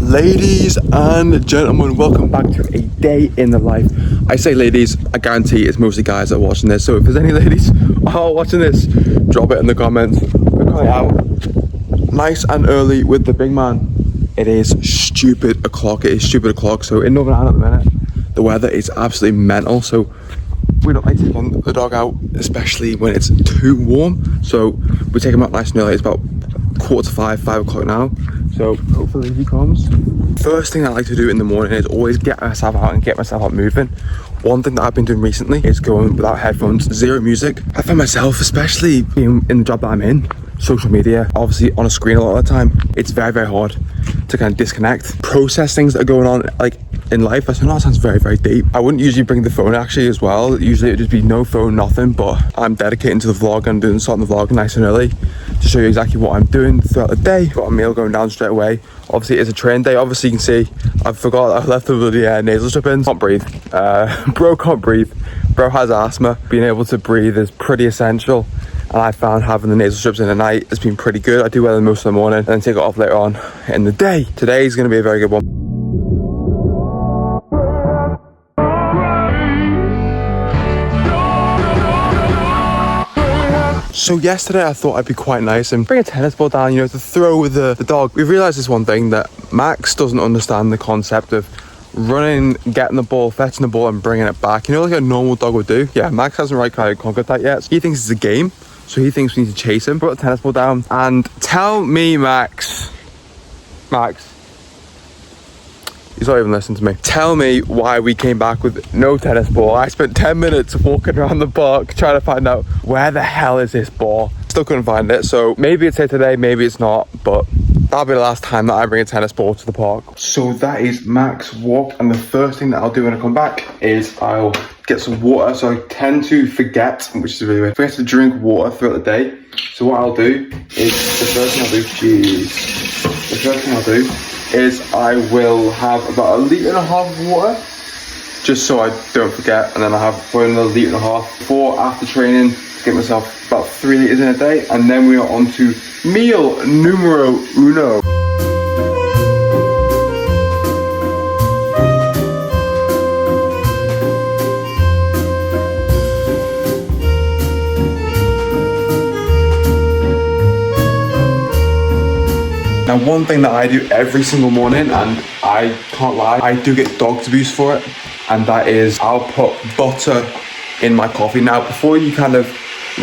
Ladies and gentlemen, welcome back to a day in the life. I say ladies, I guarantee it's mostly guys that are watching this. So if there's any ladies watching this, drop it in the comments. We're coming out nice and early with the big man. It is stupid o'clock. So in Northern Ireland at the minute, the weather is absolutely mental. So we don't like taking the dog out, especially when it's too warm. So we take him out nice and early. It's about 4:45, 5 o'clock now. So hopefully he comes. First thing I like to do in the morning is always get myself out and get myself out moving. One thing that I've been doing recently is going without headphones, zero music. I find myself, especially being in the job that I'm in, social media, obviously on a screen a lot of the time, it's very, very hard to kind of disconnect, process things that are going on like in life. I know that sounds very, very deep. I wouldn't usually bring the phone actually as well. Usually it'd just be no phone, nothing, but I'm dedicating to the vlog and starting the vlog nice and early to show you exactly what I'm doing throughout the day. Got a meal going down straight away. Obviously it's a train day. Obviously you can see I forgot I left the nasal strip in. Can't breathe. Bro can't breathe. Bro has asthma. Being able to breathe is pretty essential. And I found having the nasal strips in at night has been pretty good. I do wear them most of the morning and then take it off later on in the day. Today is going to be a very good one. So yesterday I thought I'd be quite nice and bring a tennis ball down, you know, to throw with the dog. We've realised this one thing, that Max doesn't understand the concept of running, getting the ball, fetching the ball and bringing it back. You know, like a normal dog would do. Yeah, Max hasn't right kind of conquered that yet. He thinks it's a game, so he thinks we need to chase him. Put the tennis ball down and tell me, Max, he's not even listening to me. Tell me why we came back with no tennis ball. I spent 10 minutes walking around the park trying to find out where the hell is this ball. Still couldn't find it. So maybe it's here today, maybe it's not, but that'll be the last time that I bring a tennis ball to the park. So that is Max walk, and the first thing that I'll do when I come back is I'll get some water. So I tend to forget, which is really weird, forget to drink water throughout the day. So what I'll do is, the first thing I'll do is I will have about 1.5 litres of water, just so I don't forget, and then I have another 1.5 litres before, after training, to get myself about 3 litres in a day, and then we are on to meal numero uno. Now, one thing that I do every single morning, and I can't lie, I do get dog abuse for it, and that is I'll put butter in my coffee. Now, before you kind of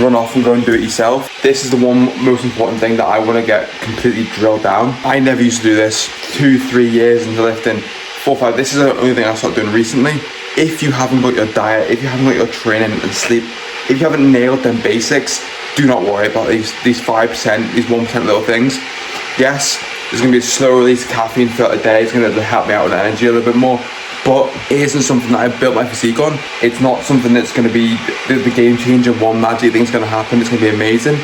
run off and go and do it yourself, this is the one most important thing that I want to get completely drilled down. I never used to do this. 2-3 years into lifting, 4-5, this is the only thing I started doing recently. If you haven't got your diet, if you haven't got your training and sleep, if you haven't nailed them basics, do not worry about these 5%, these 1% little things. Yes, there's going to be a slow release of caffeine throughout the day. It's going to help me out with energy a little bit more. But it isn't something that I've built my physique on. It's not something that's going to be the game changer. One magic thing's going to happen. It's going to be amazing.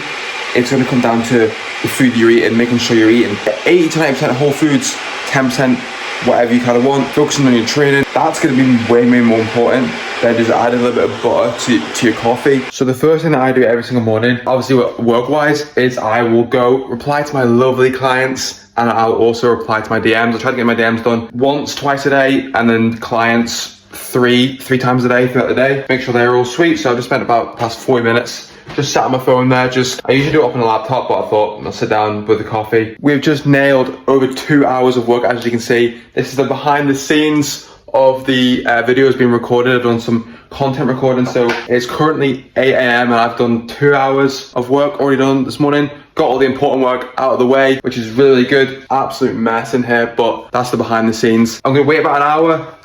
It's going to come down to the food you're eating, making sure you're eating 80 to 90% whole foods, 10% whatever you kind of want, focusing on your training. That's going to be way more important than just adding a little bit of butter to your coffee. So the first thing that I do every single morning, obviously work-wise, is I will go reply to my lovely clients, and I'll also reply to my DMs. I'll try to get my DMs done once, twice a day, and then clients three times a day throughout the day. Make sure they're all sweet. So I've just spent about the past 40 minutes just sat on my phone there. I usually do it up on a laptop, but I thought I'll sit down with a coffee. We've just nailed over 2 hours of work, as you can see. This is the behind the scenes of the videos being recorded. I've done some content recording, so it's currently 8 AM and I've done 2 hours of work already done this morning. Got all the important work out of the way, which is really good. Absolute mess in here, but that's the behind the scenes. I'm gonna wait about an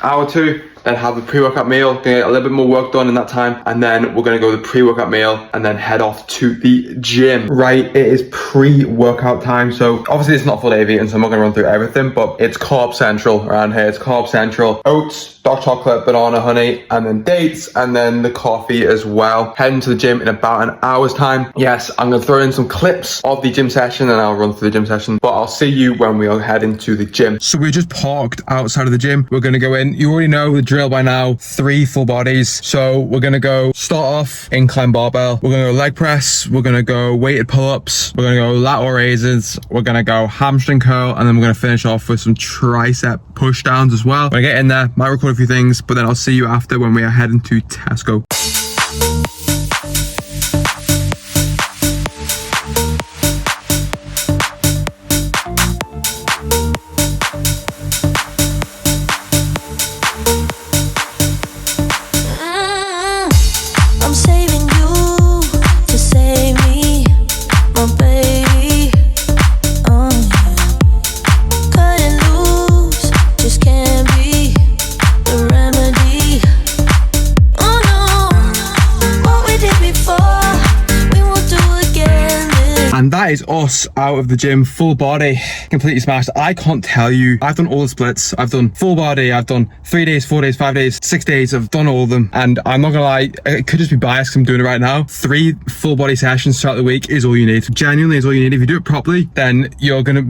hour or two, then have a pre-workout meal, gonna get a little bit more work done in that time, and then we're gonna go with the pre-workout meal and then head off to the gym. Right, it is pre-workout time, so obviously it's not full day of eating, so I'm not gonna run through everything, but it's carb central around here. It's carb central. Oats, dark chocolate, banana, honey, and then dates, and then the coffee as well. Heading to the gym in about an hour's time. Yes, I'm gonna throw in some clips of the gym session and I'll run through the gym session, but I'll see you when we are heading to the gym. So we just parked outside of the gym. We're gonna go in. You already know the drill by now, 3 full bodies. So we're gonna go start off incline barbell. We're gonna go leg press. We're gonna go weighted pull-ups. We're gonna go lateral raises. We're gonna go hamstring curl, and then we're gonna finish off with some tricep push downs as well. When I get in there, might record a few things, but then I'll see you after when we are heading to Tesco. And that is us out of the gym, full body, completely smashed. I can't tell you, I've done all the splits. I've done full body, I've done 3 days, 4 days, 5 days, 6 days. I've done all of them. And I'm not gonna lie, it could just be biased because I'm doing it right now. 3 full body sessions throughout the week is all you need. Genuinely is all you need. If you do it properly, then you're gonna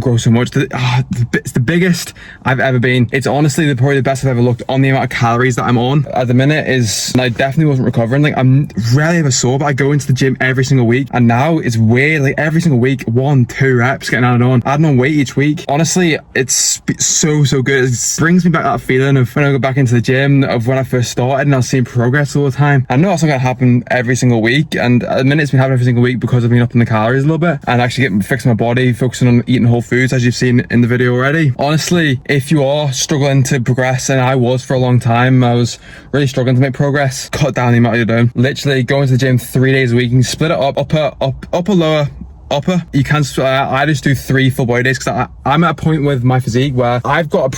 grow so much. It's the biggest I've ever been. It's honestly probably the best I've ever looked on the amount of calories that I'm on at the minute is, and I definitely wasn't recovering. Like, I'm rarely ever sore, but I go into the gym every single week, and now it's weird. Like every single week, 1-2 reps, getting added on weight each week. Honestly, it's so good. It brings me back that feeling of when I go back into the gym of when I first started, and I was seeing progress all the time. I know that's not gonna happen every single week, and at the minute it's been happening every single week because I've been upping the calories a little bit and actually fixing my body, focusing on eating whole foods, as you've seen in the video already. Honestly, if you are struggling to progress, and I was for a long time, I was really struggling to make progress, cut down the amount you're doing. Literally going to the gym 3 days a week, and split it up, upper, lower, upper. You can, I just do 3 full body days because I'm at a point with my physique where I've got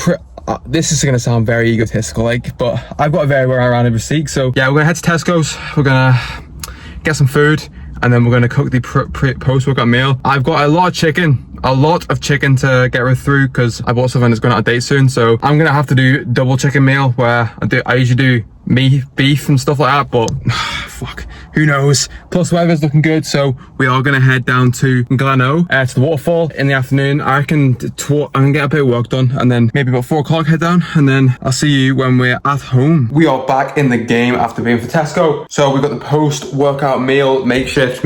this is gonna sound very egotistical, like, but I've got a very well-rounded physique. So yeah, we're gonna head to Tesco's. We're gonna get some food, and then we're gonna cook the post-workout meal. I've got a lot of chicken to get through because I bought something that's going out of date soon. So I'm gonna have to do double chicken meal where I usually do meat, beef and stuff like that, but fuck, who knows. Plus the weather's looking good, so we are gonna head down to Gleno, to the waterfall in the afternoon. I reckon I'm gonna get a bit of work done, and then maybe about 4 o'clock head down, and then I'll see you when we're at home. We are back in the game after being for Tesco. So we've got the post-workout meal, makeshift.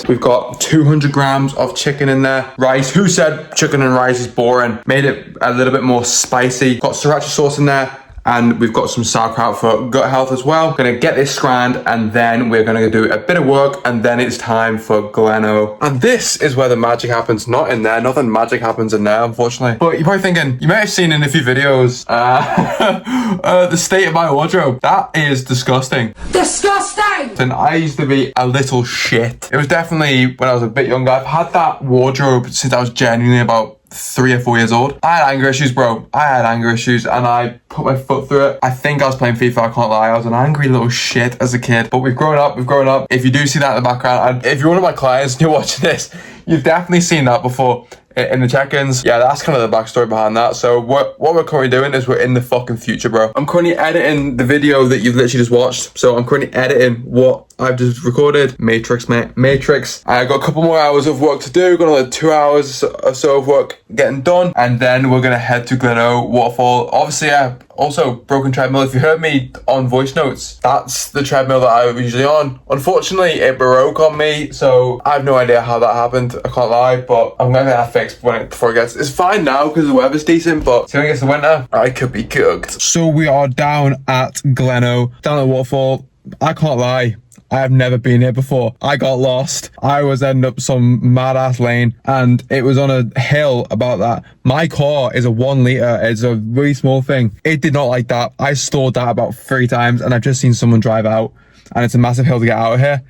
We've got 200 grams of chicken in there, rice. Who said chicken and rice is boring? Made it a little bit more spicy. Got sriracha sauce in there, and we've got some sauerkraut for gut health as well. Gonna get this scanned, and then we're gonna do a bit of work, and then it's time for Gleno. And this is where the magic happens, not in there. Nothing magic happens in there, unfortunately. But you're probably thinking, you might have seen in a few videos, the state of my wardrobe. That is disgusting. Disgusting! And I used to be a little shit. It was definitely when I was a bit younger. I've had that wardrobe since I was genuinely about 3 or 4 years old. I had anger issues, bro. I had anger issues, and I put my foot through it. I think I was playing FIFA, I can't lie. I was an angry little shit as a kid, but we've grown up. If you do see that in the background, and if you're one of my clients and you're watching this, you've definitely seen that before in the check-ins. Yeah, that's kind of the backstory behind that. So what we're currently doing is we're in the fucking future, bro. I'm currently editing the video that you've literally just watched. So I'm currently editing what I've just recorded. Matrix, mate. Matrix. I got a couple more hours of work to do. Got another 2 hours or so of work getting done. And then we're gonna head to Gleno Waterfall. Obviously, also broken treadmill. If you heard me on voice notes, that's the treadmill that I'm usually on. Unfortunately, it broke on me, so I have no idea how that happened. I can't lie, but I'm gonna get that fixed before it gets. It's fine now because the weather's decent, but when it gets to winter, I could be cooked. So we are down at Gleno, down at the waterfall. I can't lie, I have never been here before. I got lost. I was ending up some mad ass lane, and it was on a hill about that. My car is a 1 litre. It's a really small thing. It did not like that. I stalled that about 3 times, and I've just seen someone drive out, and it's a massive hill to get out of here.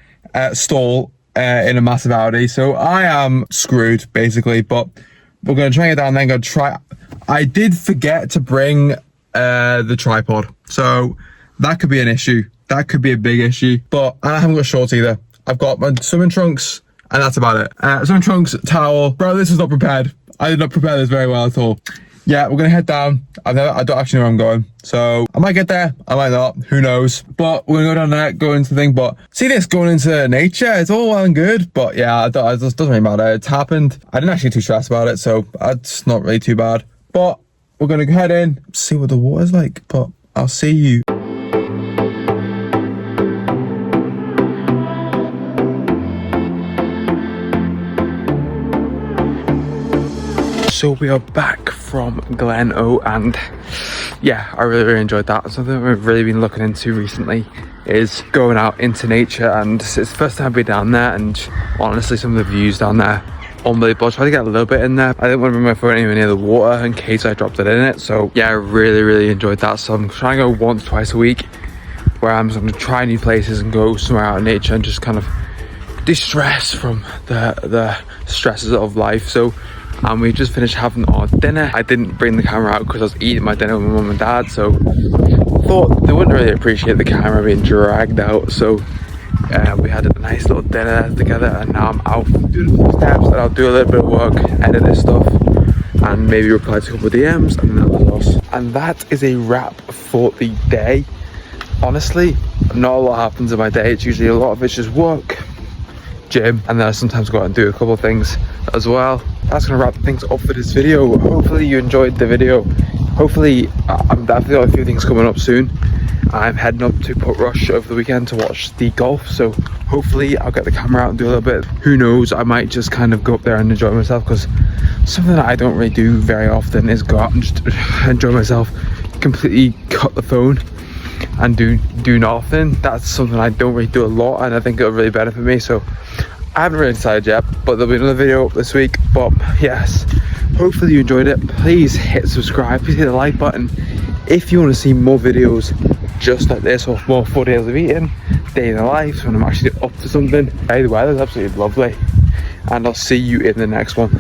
Stall in a massive Audi. So I am screwed basically, but we're going to try it down, then go try. I did forget to bring the tripod, so that could be an issue. That could be a big issue, but I haven't got shorts either. I've got my swimming trunks, and that's about it. Swimming trunks, towel. Bro, this is not prepared. I did not prepare this very well at all. Yeah, we're gonna head down. I don't actually know where I'm going, so I might get there, I might not, who knows. But we're gonna go down there, go into the thing. But see this going into nature, it's all well and good, but yeah, it doesn't really matter. It's happened. I didn't actually get too stressed about it, so it's not really too bad. But we're gonna head in, see what the water's like. But I'll see you. So we are back from Glen O, and yeah, I really enjoyed that. Something we've really been looking into recently is going out into nature, and it's the first time I've been down there, and honestly some of the views down there unbelievable. I tried to get a little bit in there. I didn't want to bring my phone anywhere near the water in case I dropped it in it. So yeah, I really enjoyed that. So I'm trying to go once, twice a week, where I'm just going to try new places and go somewhere out in nature and just kind of de-stress from the stresses of life. So we just finished having our dinner. I didn't bring the camera out because I was eating my dinner with my mum and dad, so I thought they wouldn't really appreciate the camera being dragged out. So we had a nice little dinner together, and now I'm out doing the steps, and I'll do a little bit of work, edit this stuff, and maybe reply to a couple of DMs, and then that was us. And that is a wrap for the day. Honestly, not a lot happens in my day. It's usually a lot of it's just work, gym, and then I sometimes go out and do a couple of things as well. That's gonna wrap things up for this video. Hopefully you enjoyed the video. Hopefully I'm definitely got a few things coming up soon. I'm heading up to Portrush over the weekend to watch the golf, so hopefully I'll get the camera out and do a little bit. Who knows, I might just kind of go up there and enjoy myself, because something that I don't really do very often is go out and just enjoy myself, completely cut the phone and do nothing. That's something I don't really do a lot, and I think it'll really benefit me. So I haven't really decided yet, but there'll be another video up this week. But yes, hopefully you enjoyed it. Please hit subscribe, please hit the like button if you want to see more videos just like this, or more 4 days of eating, day in the life when I'm actually up to something. Hey, the weather's absolutely lovely, and I'll see you in the next one.